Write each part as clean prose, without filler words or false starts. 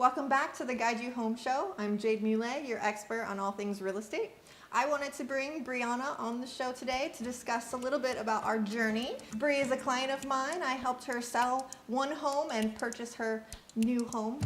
Welcome back to the Guide You Home Show. I'm Jade Muley, your expert on all things real estate. I wanted to bring Brianna on the show today to discuss a little bit about our journey. Bri is a client of mine. I helped her sell one home and purchase her new home.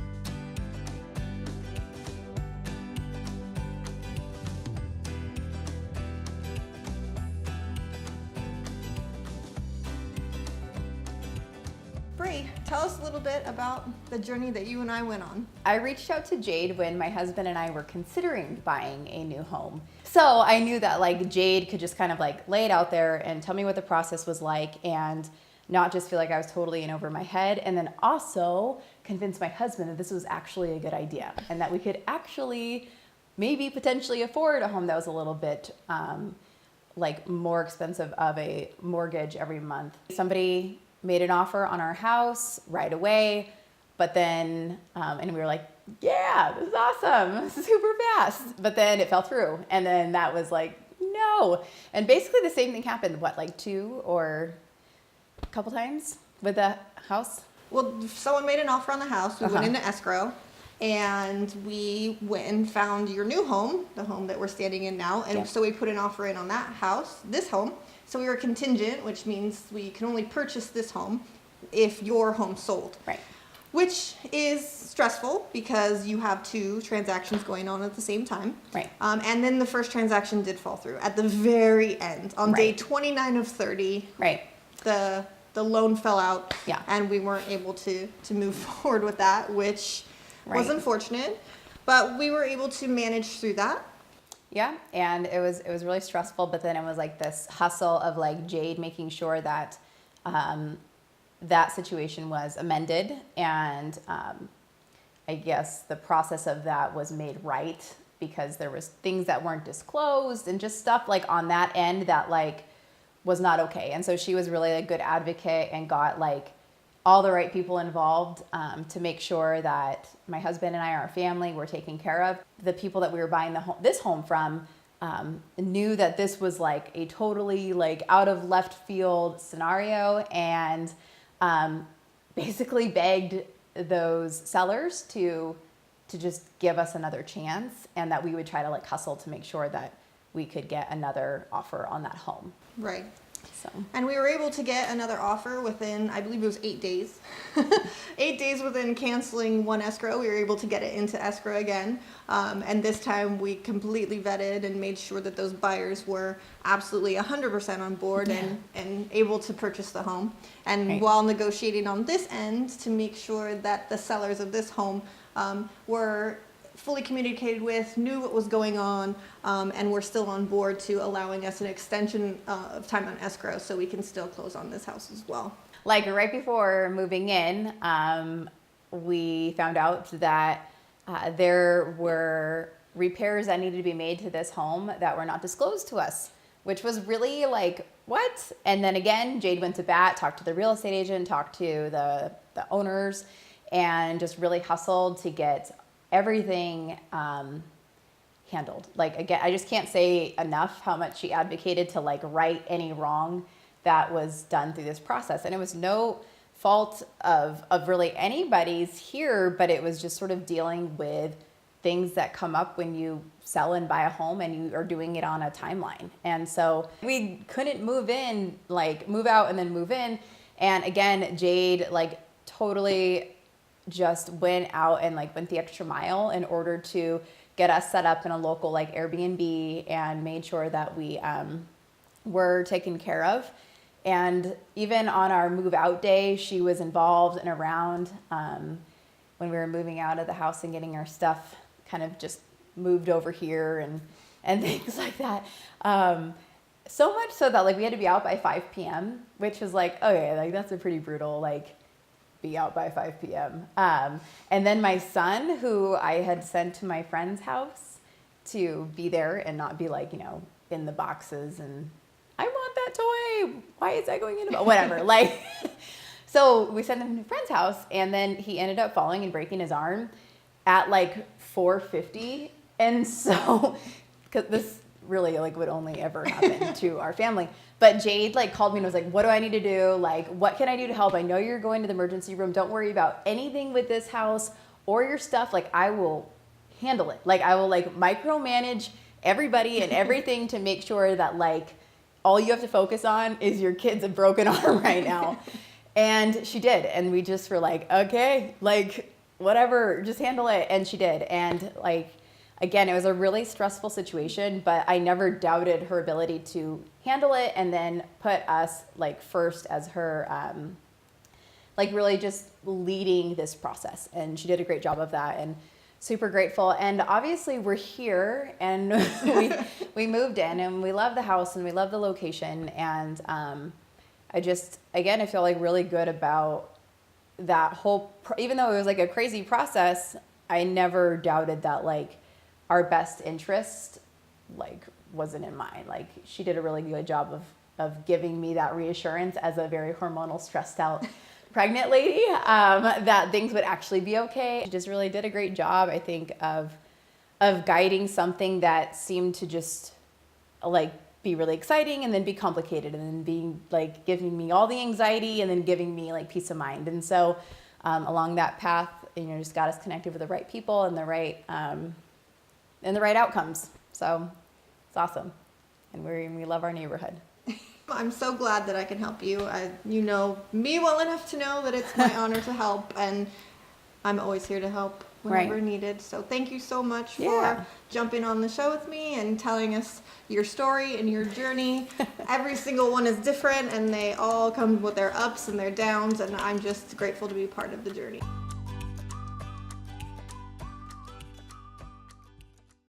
Bri, tell us a little bit about the journey that you and I went on. I reached out to Jade when my husband and I were considering buying a new home. So I knew that Jade could just kind of lay it out there and tell me what the process was like and not just feel like I was totally in over my head, and then also convince my husband that this was actually a good idea and that we could actually maybe potentially afford a home that was a little bit more expensive of a mortgage every month. Somebody made an offer on our house right away, but then, and we were like, yeah, this is awesome, super fast. But then it fell through, and then that was no. And basically the same thing happened, two or a couple times with the house? Well, someone made an offer on the house. We went into escrow, and we went and found your new home, the home that we're standing in now. And so we put an offer in on that house, this home. So we were contingent, which means we can only purchase this home if your home sold. Right. Which is stressful because you have two transactions going on at the same time. Right. And then the first transaction did fall through at the very end. On day 29 of 30, right. the loan fell out. Yeah. And we weren't able to move forward with that, which was unfortunate. But we were able to manage through that. Yeah, and it was really stressful, but then it was this hustle of Jade making sure that that situation was amended, and I guess the process of that was made right because there was things that weren't disclosed and just stuff on that end that was not okay. And so she was really a good advocate and got all the right people involved to make sure that my husband and I, our family, were taken care of. The people that we were buying this home from knew that this was a totally out of left field scenario, and basically begged those sellers to just give us another chance, and that we would try to hustle to make sure that we could get another offer on that home. Right. So. And we were able to get another offer within, I believe it was 8 days. 8 days within canceling one escrow, we were able to get it into escrow again. And this time we completely vetted and made sure that those buyers were absolutely 100% on board and able to purchase the home. And while negotiating on this end to make sure that the sellers of this home were fully communicated with, knew what was going on, and we're still on board to allowing us an extension of time on escrow so we can still close on this house as well. Right before moving in, we found out that there were repairs that needed to be made to this home that were not disclosed to us, which was really what? And then again, Jade went to bat, talked to the real estate agent, talked to the owners, and just really hustled to get everything handled. Again, I just can't say enough how much she advocated to right any wrong that was done through this process. And it was no fault of really anybody's here, but it was just sort of dealing with things that come up when you sell and buy a home and you are doing it on a timeline. And so we couldn't move out and then move in. And again, Jade totally just went out and went the extra mile in order to get us set up in a local Airbnb and made sure that we were taken care of. And even on our move out day, she was involved and around when we were moving out of the house and getting our stuff kind of just moved over here and things like that. So much so that we had to be out by 5 p.m., which was okay, that's a pretty brutal be out by 5 p.m. And then my son, who I had sent to my friend's house to be there and not be in the boxes and I want that toy. Why is that going in? Whatever. So we sent him to my friend's house, and then he ended up falling and breaking his arm at 4:50. And so, because this really would only ever happen to our family. But Jade called me and was what do I need to do? What can I do to help? I know you're going to the emergency room. Don't worry about anything with this house or your stuff, like I will handle it. Like I will like micromanage everybody and everything to make sure that like all you have to focus on is your kid's a broken arm right now. And she did. And we just were like, okay, like whatever, just handle it. And she did. And like, again, it was a really stressful situation, but I never doubted her ability to handle it and then put us like first as her, like really just leading this process. And she did a great job of that and super grateful. And obviously we're here and we moved in and we love the house and we love the location. And I just, again, I feel like really good about that whole, even though it was like a crazy process, I never doubted that like our best interest like wasn't in mind. Like she did a really good job of giving me that reassurance as a very hormonal, stressed out pregnant lady, that things would actually be okay. She just really did a great job, I think, of guiding something that seemed to just like be really exciting and then be complicated and then being like giving me all the anxiety and then giving me like peace of mind. And so along that path, just got us connected with the right people and the right outcomes. So it's awesome. And we love our neighborhood. I'm so glad that I can help you. You know me well enough to know that it's my honor to help, and I'm always here to help whenever needed. So thank you so much for jumping on the show with me and telling us your story and your journey. Every single one is different, and they all come with their ups and their downs, and I'm just grateful to be part of the journey.